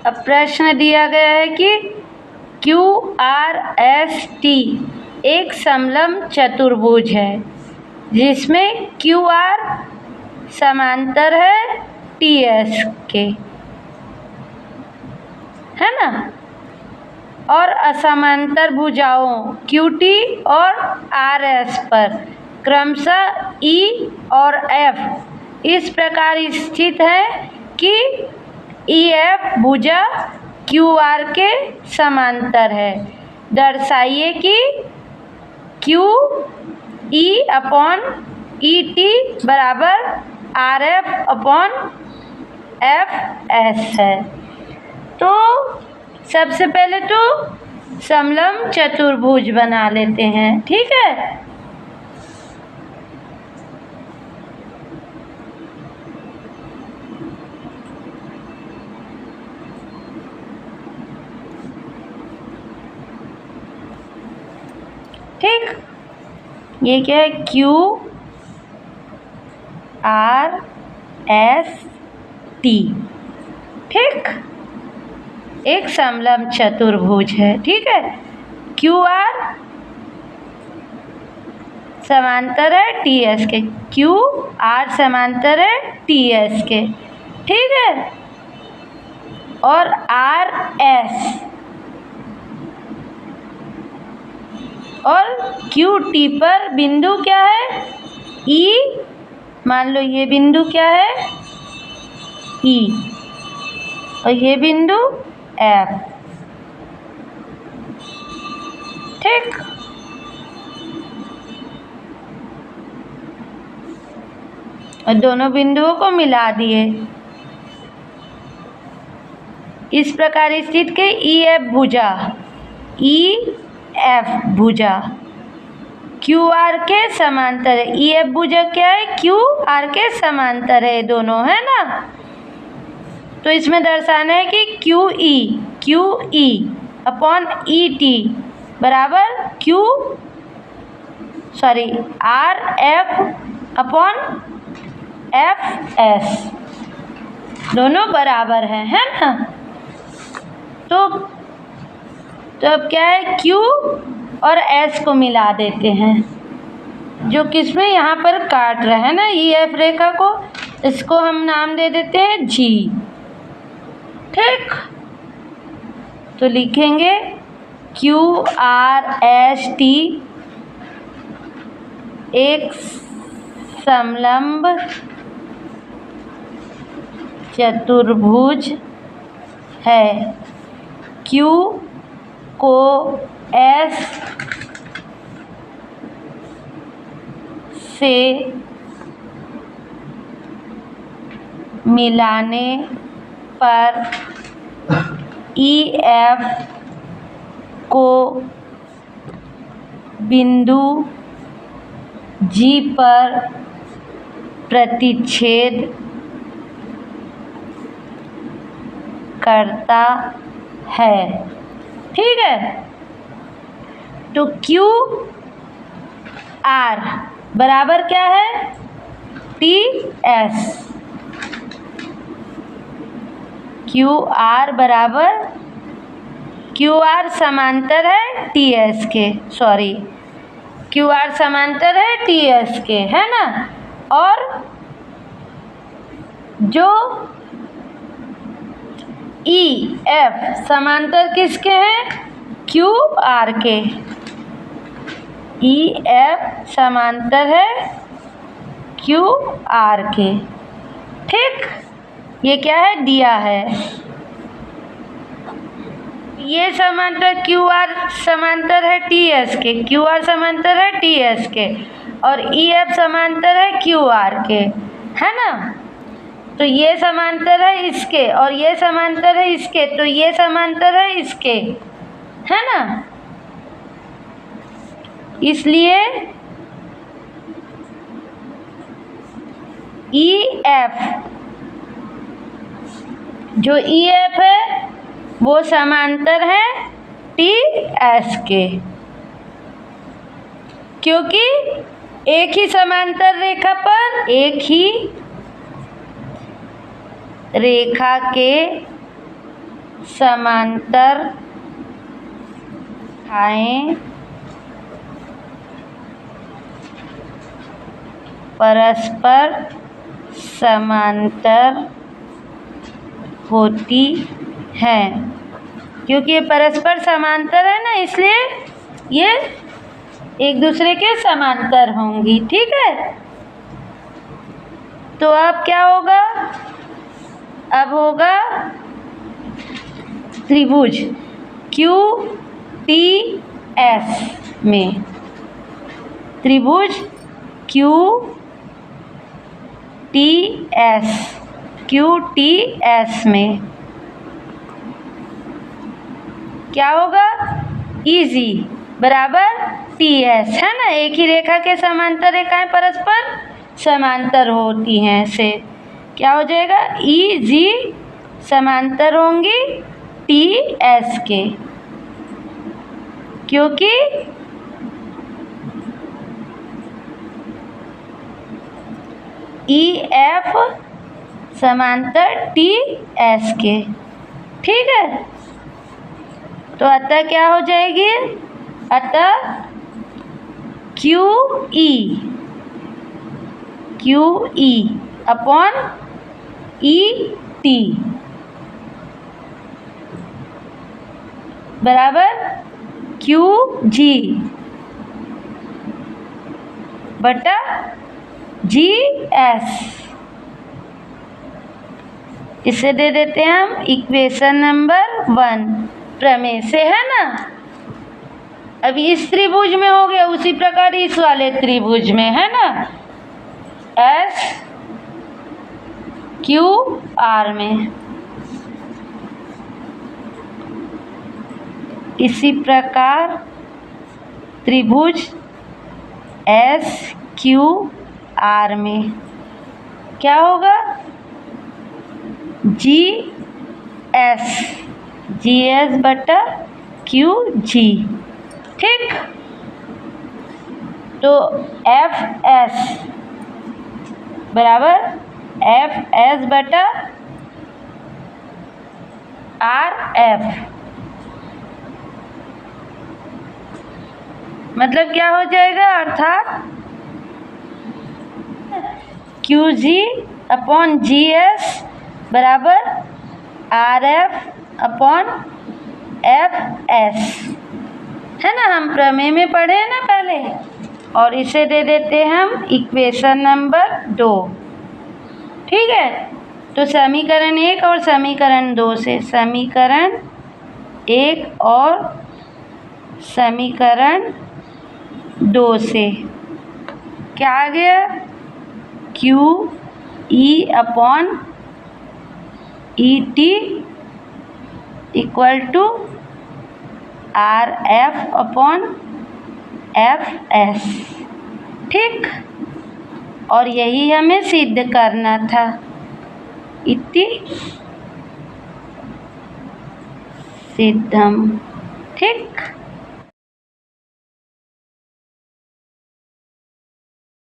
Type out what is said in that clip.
अब प्रश्न दिया गया है कि QRST एक समलंब चतुर्भुज है जिसमें QR समांतर है TS के, है ना, और असमांतर भुजाओं QT और RS पर क्रमशः E और F इस प्रकार स्थित है कि EF भुजा QR के समांतर है। दर्शाइए कि QE अपॉन ET बराबर RF अपॉन FS है। तो सबसे पहले तो समलंब चतुर्भुज बना लेते हैं, ठीक है। ठीक, ये क्या है, QRST, ठीक, एक समलंब चतुर्भुज है, ठीक है। QR समांतर है TS के, QR समांतर है TS के, ठीक है। और RS और QT पर बिंदु क्या है, E, मान लो ये बिंदु क्या है, E, और ये बिंदु F, ठीक। और दोनों बिंदुओं को मिला दिए। इस प्रकार स्थित के EF भुजा, EF भुजा QR के समांतर है। EF भुजा क्या है, QR के समांतर है, दोनों, है ना। तो इसमें दर्शाना है कि QE अपॉन ET बराबर RF अपॉन FS, दोनों बराबर हैं, है ना। तो अब क्या है, Q और S को मिला देते हैं, जो किसमें यहाँ पर काट रहे हैं ना EF रेखा को, इसको हम नाम दे देते हैं G, ठीक। तो लिखेंगे QRST एक समलंब चतुर्भुज है। Q को S से मिलाने पर EF को बिंदु G पर प्रतिच्छेद करता है, ठीक है। तो QR बराबर क्या है, TS, QR बराबर, QR समांतर है TS के, QR समांतर है TS के, है ना। और जो EF समांतर किसके हैं, QR के, EF समांतर है QR के, ठीक। ये क्या है, दिया है। ये समांतर QR समांतर है TS के, QR समांतर है TS के, और EF समांतर है QR के, है ना। तो ये समांतर है इसके और ये समांतर है इसके, तो ये समांतर है इसके, है ना। इसलिए EF, जो EF है वो समांतर है TS के, क्योंकि एक ही समांतर रेखा पर, एक ही रेखा के समांतर रेखाएं परस्पर समांतर होती हैं। क्योंकि ये परस्पर समांतर है ना, इसलिए ये एक दूसरे के समांतर होंगी। ठीक है, तो अब क्या होगा? अब होगा त्रिभुज QTS में, त्रिभुज QTS में क्या होगा? EG बराबर TS, है ना। एक ही रेखा के समांतर रेखाएं परस्पर समांतर होती हैं से क्या हो जाएगा? EG समांतर होंगी TS के, क्योंकि EF समांतर TS के। ठीक है, तो अतः क्या हो जाएगी? अतः QE अपॉन ET बराबर QG बटा GS। इसे दे देते हैं हम इक्वेशन नंबर 1 प्रमेय से, है ना। अभी इस त्रिभुज में हो गया, उसी प्रकार इस वाले त्रिभुज में, है ना, SQR में। इसी प्रकार त्रिभुज SQR में क्या होगा? GS बटा QG। ठीक, तो FS बराबर FS बटा RF, मतलब क्या हो जाएगा? अर्थात QG अपॉन GS बराबर RF अपॉन FS, है ना। हम प्रमेय में पढ़े हैं ना पहले, और इसे दे देते हैं हम इक्वेशन नंबर 2। ठीक है, तो समीकरण 1 और समीकरण 2 से, समीकरण 1 और समीकरण 2 से क्या आ गया? QE upon ET equal to RF upon FS। ठीक, और यही हमें सिद्ध करना था। इति सिद्धम। ठीक।